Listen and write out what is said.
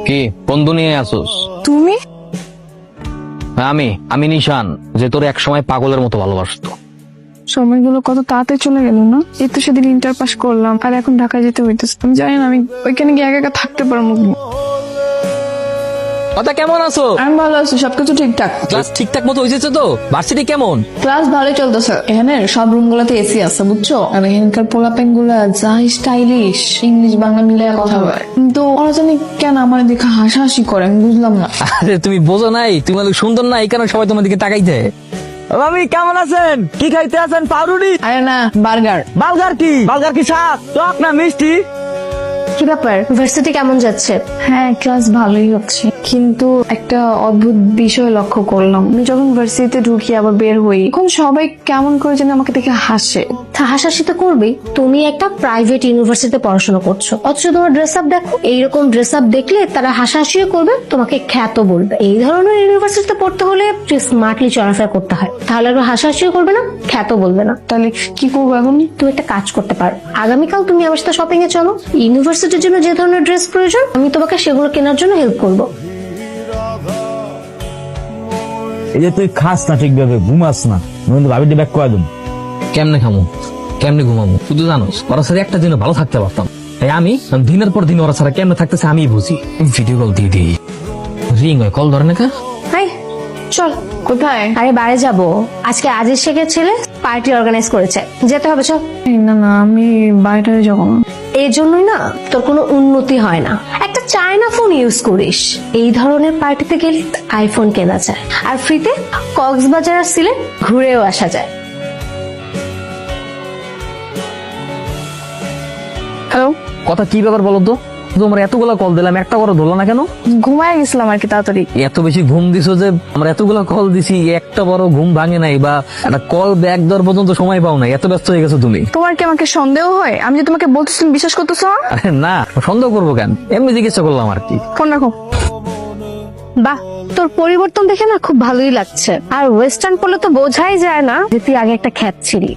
কি বন্ধু নিয়ে আসোস? তুমি? আমি নিশান, যে তোর এক সময় পাগলের মতো ভালোবাসতো। সময়গুলো কত তাড়াতাড়ি চলে গেল না? এই তো সেদিন ইন্টার পাস করলাম আর এখন ঢাকায় যেতে হইতেছে। আমি জানি না আমি ওইখানে গিয়ে একা একা থাকতে পারবো কি। কথা কেমন আছো? আমি ভালো আছি, সবকিছু ঠিকঠাক। ক্লাস ঠিকঠাক মতো হয়েছে তো? ভার্সিটি কেমন? ক্লাস ভালোই চলতেছে। এখানে সব রুম গুলাতে এসি আছে বুঝছো, আর এখানকার পোলাপেন গুলা যা স্টাইলিশ, ইংলিশ বাংলা মিলে কথা বলে, কিন্তু ওরা জানি কেন আমার দেখে হাসাহাসি করে, আমি বুঝলাম না। আরে তুমি বোঝো নাই, তুমি অনেক সুন্দর না, এই কারণে সবাই তোমার দিকে তাকাইতে। ভাবি কেমন আছেন? কি খাইতে আছেন? পাউরুটি? আরে না, বার্গার। বার্গার কি? বার্গার কি স্বাদ টক না মিষ্টি? কি ব্যাপার, ভার্সিটি কেমন যাচ্ছে? হ্যাঁ, ক্লাস ভালোই হচ্ছে, কিন্তু একটা অদ্ভুত বিষয় লক্ষ্য করলাম। আমি যখন ভার্সিটিতে ঢুকি আবার বের হই, এখন সবাই কেমন করে যেন আমাকে দেখে হাসে। হাসাহাসি তো করবেই, তুমি একটা প্রাইভেট ইউনিভার্সিটিতে পড়াশোনা করছো, অথচ তোমার ড্রেস আপ দেখো। এইরকম ড্রেস আপ দেখলে তারা হাসাহাসিও করবে, তোমাকে খ্যাত বলবে। এই ধরনের ইউনিভার্সিটিতে পড়তে হলে স্মার্টলি চলাফেরা করতে হয়, তাহলে আর হাসাহাসিও করবে না, খ্যাত বলবে না। তাহলে কি করবো এখন? তুমি একটা কাজ করতে পারো, আগামীকাল তুমি আমার সাথে শপিং এ চলো। ইউনিভার্সিটির জন্য যে ধরনের ড্রেস প্রয়োজন আমি তোমাকে সেগুলো কেনার জন্য হেল্প করবো। এই যে তুই খাস না ঠিকভাবে, ঘুমাস না, কিন্তু ভাবিটি ব্যাক করে দিন। কেমনে খামো, কেমনে ঘুমাবো? শুধু জানোস ওরা সাথে একটা দিনও ভালো থাকতে পারতাম। তাই আমি দিনের পর দিন ওরা ছাড়া কেমনে থাকতেছে আমি বুঝি। ভিডিও কল দিয়ে দিই, রিং হয়, কল ধরে না কা। হাই, চল। কোথায়? আরে বাইরে যাবো, আজকে আজিজ শেখের ছেলে পার্টি অর্গানাইজ করেছে, যেতে হবে, চল। না না, আমি বাইরে যাবো না। এই জন্যই না তোর কোনো উন্নতি হয় না, একটা চায়না ফোন ইউজ করিস। এই ধরনের পার্টিতে গেলে আইফোন কেনা যায়, আর ফ্রিতে কক্সবাজার আর সিলেট ঘুরেও আসা যায়। হ্যালো, কথা কি ব্যাপার বলো তো? তোমার এতগুলা কল দিলাম, একটা করে ধরলো না কেন? ঘুমায় গেছিলাম আর কি তাড়াতাড়ি। এত বেশি ঘুম দিছো যে আমরা এতগুলা কল দিছি, একটা বড় ঘুম ভাঙে নাই, বা একটা কল ব্যাক দেওয়ার পর্যন্ত সময় পাও নাই, এত ব্যস্ত হয়ে গেছো তুমি। তোমার কি আমাকে সন্দেহ হয়? আমি যে তোমাকে বলতেছি তুমি বিশ্বাস করতেছো না? আরে না, সন্দেহ করবো কেন, এমনি জিজ্ঞাসা করলাম আর কি। ফোন রাখো। বাহ, তোর পরিবর্তন দেখে না খুব ভালোই লাগছে। আর ওয়েস্টার্ন পরলে তো বোঝাই যায় না যে তুই আগে একটা খ্যাত ছিলি।